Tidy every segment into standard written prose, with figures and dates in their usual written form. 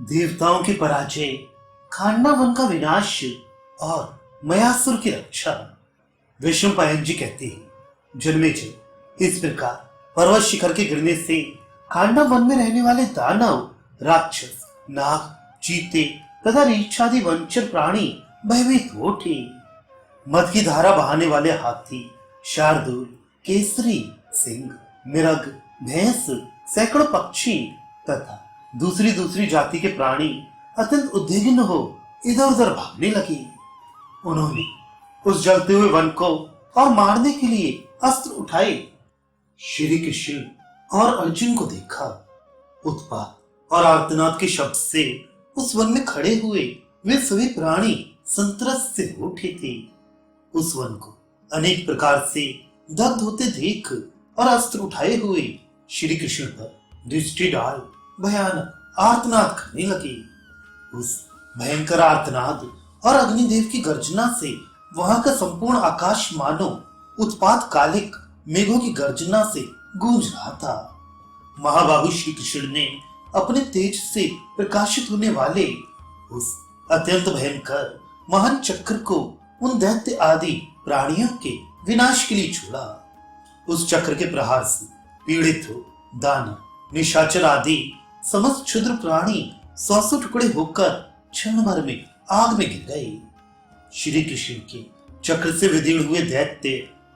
देवताओं की पराजय, खांडव वन का विनाश और मयासुर की रक्षा। विष्णुपायन जी कहते हैं, जन्मेजय, इस प्रकार पर्वत शिखर के गिरने से खांडव वन में रहने वाले दानव, राक्षस, नाग, चीते तथा रीछ आदि वनचर प्राणी भयभीत हो उठे। मद की धारा बहाने वाले हाथी, शार्दूल, केसरी, सिंह, मिरग, भैंस, सैकड़ों पक्षी तथा दूसरी दूसरी जाति के प्राणी अत्यंत उद्विग्न हो इधर उधर भागने लगे। उन्होंने उस जलते हुए वन को और मारने के लिए अस्त्र उठाए। श्री कृष्ण और अर्जुन को देखा। उत्पात और आर्तनाद के शब्द से उस वन में खड़े हुए वे सभी प्राणी संत्रस्त से हो उठे थे। उस वन को अनेक प्रकार से दग्ध होते देख और अस्त्र उठाए हुए श्री कृष्ण पर दृष्टि डाल भयानक आर्तनाद करने लगे। उस भयंकर आर्तनाद और अग्निदेव की गर्जना से वहां का संपूर्ण आकाश मानो उत्पात कालिक मेघों की गर्जना से गूंज रहा था। महाबाहु श्री कृष्ण ने अपने तेज से प्रकाशित होने वाले उस अत्यंत भयंकर महान चक्र को उन दैत्य आदि प्राणियों के विनाश के लिए छोड़ा। उस चक्र के प्रहार से पीड़ित हो दानव, निशाचर आदि समस्त क्षुद्र प्राणी 100 टुकड़े होकर क्षण भर में आग में गिर गए। श्री कृष्ण के चक्र से विदीर्ण हुए दैत्य,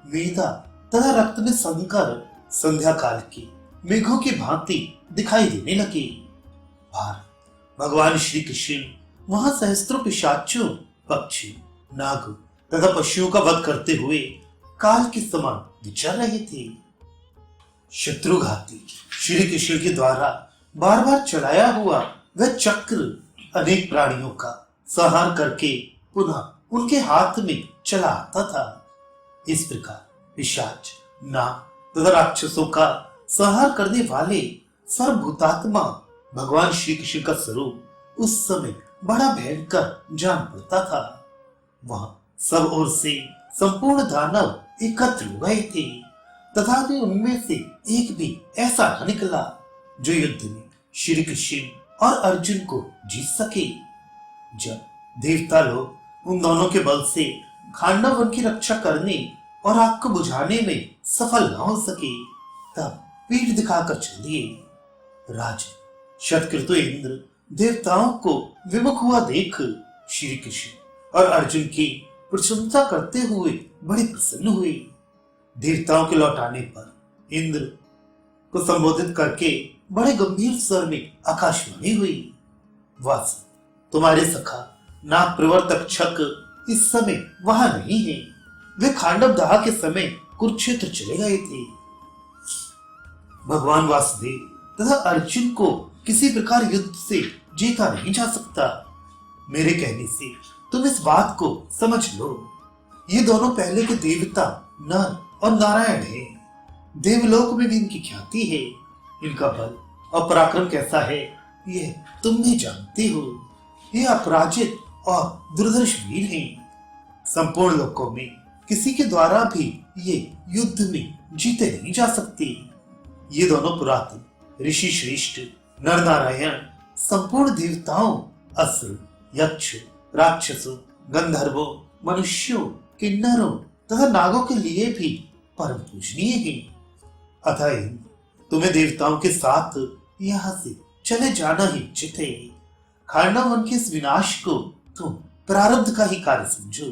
वेदा तथा रक्त में संकर संध्या काल के मेघों की भांति दिखाई देने लगे। भगवान श्री कृष्ण वहां सहस्त्रों पिशाचों, पक्षी, नाग तथा पशुओं का वध करते हुए काल के समान विचर रहे थे। शत्रुघाती श्री कृष्ण के द्वारा बार बार चलाया हुआ वह चक्र अनेक प्राणियों का संहार करके पुनः उनके हाथ में चला आता था। इस प्रकार पिशाच, नाग तथा राक्षसों का संहार करने वाले सर्वभूतात्मा भगवान श्री कृष्ण का स्वरूप उस समय बड़ा भयंकर जान पड़ता था। वहां सब ओर से संपूर्ण दानव एकत्र हो गए थे, तथापि उनमें से एक भी ऐसा न निकला जो युद्ध में श्री कृष्ण और अर्जुन को जीत सके। जब देवता लोग उन दोनों के बल से खांडव वन की रक्षा करने और आग को बुझाने में सफल न हो सके, तब पीठ दिखाकर चल दिए। राज शतकृत इंद्र देवताओं को विमुख हुआ देख श्री कृष्ण और अर्जुन की प्रशंसा करते हुए बड़े प्रसन्न हुए। देवताओं के लौटाने पर इंद्र को संबोधित करके बड़े गंभीर स्वर में आकाशवाणी हुई। वास, तुम्हारे सखा नाग प्रवर्तक छक इस समय वहां नहीं है। वे खांडव दाह के समय कुरुक्षेत्र चले गए थे। भगवान वासुदेव तथा अर्जुन को किसी प्रकार युद्ध से जीता नहीं जा सकता। मेरे कहने से तुम इस बात को समझ लो। ये दोनों पहले के देवता नर और नारायण हैं। देवलोक में भी इनकी ख्याति है। इनका बल और पराक्रम कैसा है ये तुम भी जानते हो। ये अपराजित और दुर्धर्ष वीर हैं। संपूर्ण लोकों में किसी के द्वारा भी ये युद्ध में जीते नहीं जा सकते। ये दोनों पुरातन ऋषि श्रेष्ठ नर नारायण संपूर्ण देवताओं, असुर, यक्ष, राक्षसों, गंधर्वों, मनुष्यों, किन्नरों तथा नागों के लिए भी परम पूजनीय हैं। अतः तुम्हें देवताओं के साथ यहाँ से चले जाना ही उचित है। खांडव वन के इस विनाश को तुम प्रारब्ध का ही कार्य समझो।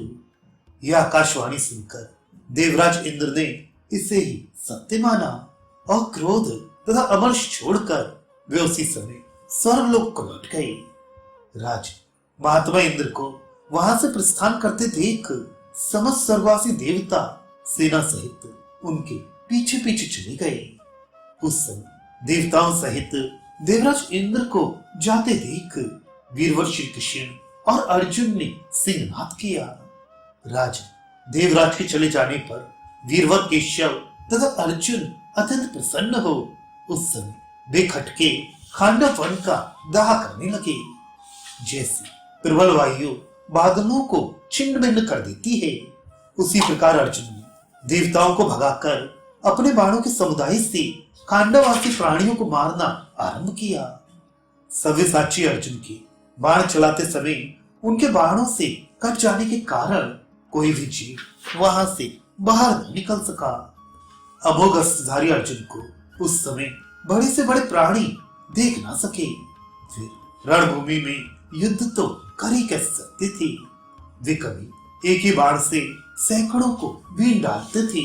यह आकाशवाणी सुनकर देवराज इंद्र ने इसे ही सत्य माना और क्रोध तथा अमर्ष छोड़कर वे उसी समय स्वर्गलोक को लौट गए। राज महात्मा इंद्र को वहां से प्रस्थान करते देख समस्त स्वर्गवासी देवता सेना सहित उनके पीछे पीछे चले गए। उस समय देवताओं सहित देवराज इंद्र को जाते देख वीरवर श्री कृष्ण और अर्जुन ने सिंहनाद किया। राजा देवराज के चले जाने पर वीरवर केशव तथा अर्जुन अत्यंत प्रसन्न हो उस समय बेखटके खांडव वन का दाह करने लगे। जैसे प्रबल वायु बादलों को छिन्न भिन्न कर देती है, उसी प्रकार अर्जुन ने देवताओं को भगाकर अपने बाणों के समुदाय से खांडववासी प्राणियों को मारना आरंभ किया। सव्यसाची अर्जुन के बाण चलाते समय उनके बाणों से कट जाने के कारण कोई भी जीव वहां से बाहर नहीं निकल सका। अमोघ अस्त्रधारी अर्जुन को उस समय बड़े से बड़े प्राणी देख ना सके। फिर रणभूमि में युद्ध तो कर ही कैसे सकते थे। वे कभी एक ही बाण से सैकड़ों को बीन डालते थे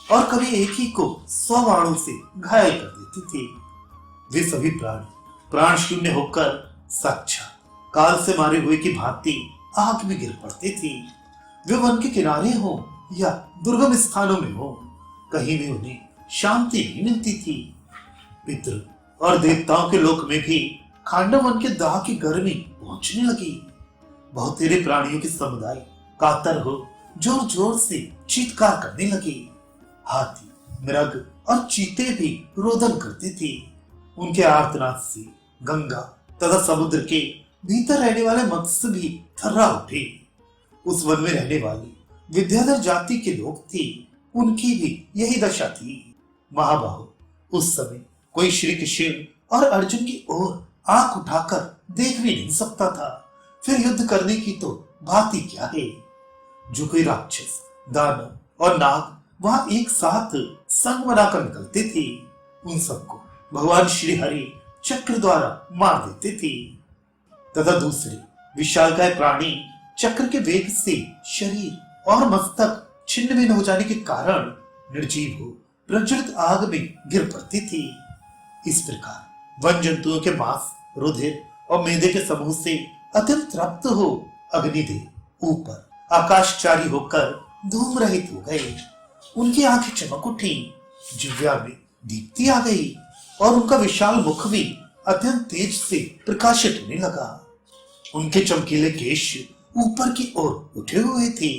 और कभी एक ही को 100 बाणों से घायल कर देते थे। वे सभी प्राणी प्राण शून्य होकर साक्षात काल से मारे हुए की भांति आग में गिर पड़ते थे। वे वन के किनारे हो या दुर्गम स्थानों में हो, कहीं भी उन्हें शांति नहीं मिलती थी। पितृ और देवताओं के लोक में भी खांडव वन के दाह की गर्मी पहुंचने लगी। बहुतेरे प्राणियों के समुदाय कातर हो जोर जोर से चीत्कार करने लगे। हाथी, मृग और चीते भी रोदन करते थे। उनके आर्तनाद से गंगा तथा समुद्र के भीतर रहने वाले मत्स्य भी थर्रा उठे। उस वन में रहने वाली विद्याधर जाति के लोग थे, उनकी भी यही दशा थी। महाबाहो, उस समय कोई श्री कृष्ण और अर्जुन की ओर आंख उठाकर देख भी नहीं सकता था। फिर युद्ध करने की तो बात ही क्या है। जो कोई राक्षस, दानव और नाग वहां एक साथ संग बनाकर निकलते थे, उन सबको भगवान श्री हरि चक्र द्वारा मार देते थे तथा दूसरे विशालकाय प्राणी चक्र के वेग से शरीर और मस्तक छिन्न भिन्न हो जाने के कारण निर्जीव हो प्रज्वलित आग में गिर पड़ते थे। इस प्रकार वन जंतुओं के मांस, रुधिर और मेदे के समूह से अत्यंत तृप्त हो अग्निदेव ऊपर आकाशचारी होकर धूम रहित हो गए। उनकी आंखें चमक उठी, जिह्वा में दीप्ति आ गई और उनका विशाल मुख भी अत्यंत तेज से प्रकाशित होने लगा। उनके चमकीले केश ऊपर की ओर उठे हुए थे,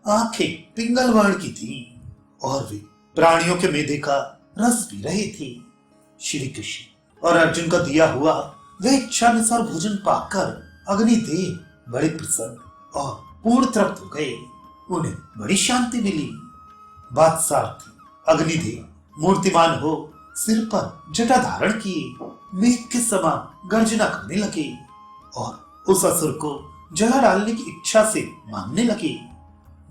आंखें पिंगल वर्ण की थी और वे प्राणियों के मेदे का रस पी रहे थे। श्री कृष्ण और अर्जुन का दिया हुआ वह इच्छानुसार भोजन पाकर अग्निदेव बड़े प्रसन्न और पूर्ण तृप्त हो गए। उन्हें बड़ी शांति मिली। बादशाह अग्निदेव मूर्तिमान हो सिर पर जटा धारण किए मेघ के समान गर्जना करने लगे और उस असुर को जला डालने की इच्छा से मांगने लगे।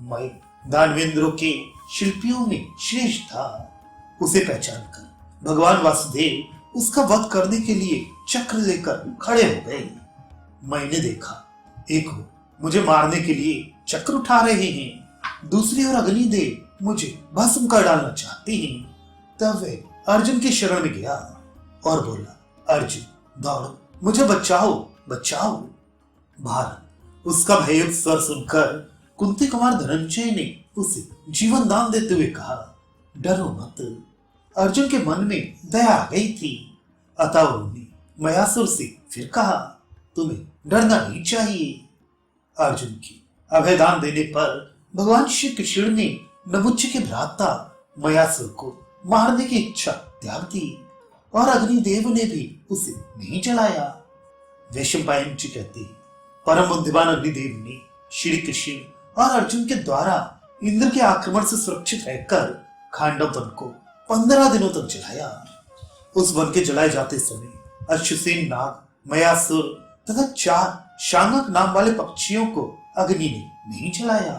मैं दानवेंद्रों के शिल्पियों में श्रेष्ठ था। उसे पहचान कर भगवान वासुदेव उसका वध करने के लिए चक्र लेकर खड़े हो गए। मैंने देखा एक हो मुझे मारने के लिए चक्र उठा रहे हैं, दूसरी ओर अग्निदेव मुझे भस्म कर डालना चाहते हैं। तब वे अर्जुन की शरण में गया और बोला, अर्जुन दौड़ो, मुझे बचाओ बचाओ। भारत उसका भययुक्त स्वर सुनकर कुंती कुमार धनंजय ने उसे जीवन दान देते हुए कहा, डरो मत। अर्जुन के मन में दया आ गई थी, अतः उन्होंने मयासुर से फिर कहा, तुम्हें डरना नहीं चाहिए। अर्जुन की अभयदान देने पर भगवान श्री कृष्ण ने नमुच्च के भ्राता मयासुर को मारने की इच्छा त्याग दी और अग्निदेव ने भी उसे नहीं जलाया। वैशंपायन जी कहते हैं, परम बुद्धिमान अग्निदेव ने श्री कृष्ण और अर्जुन के द्वारा इंद्र के आक्रमण से सुरक्षित रहकर खांडव वन को 15 दिनों तक जलाया। उस वन के जलाए जाते समय अश्वसेन नाग, मयासुर तथा 4 शांगक नाम वाले पक्षियों को अग्नि ने नहीं जलाया।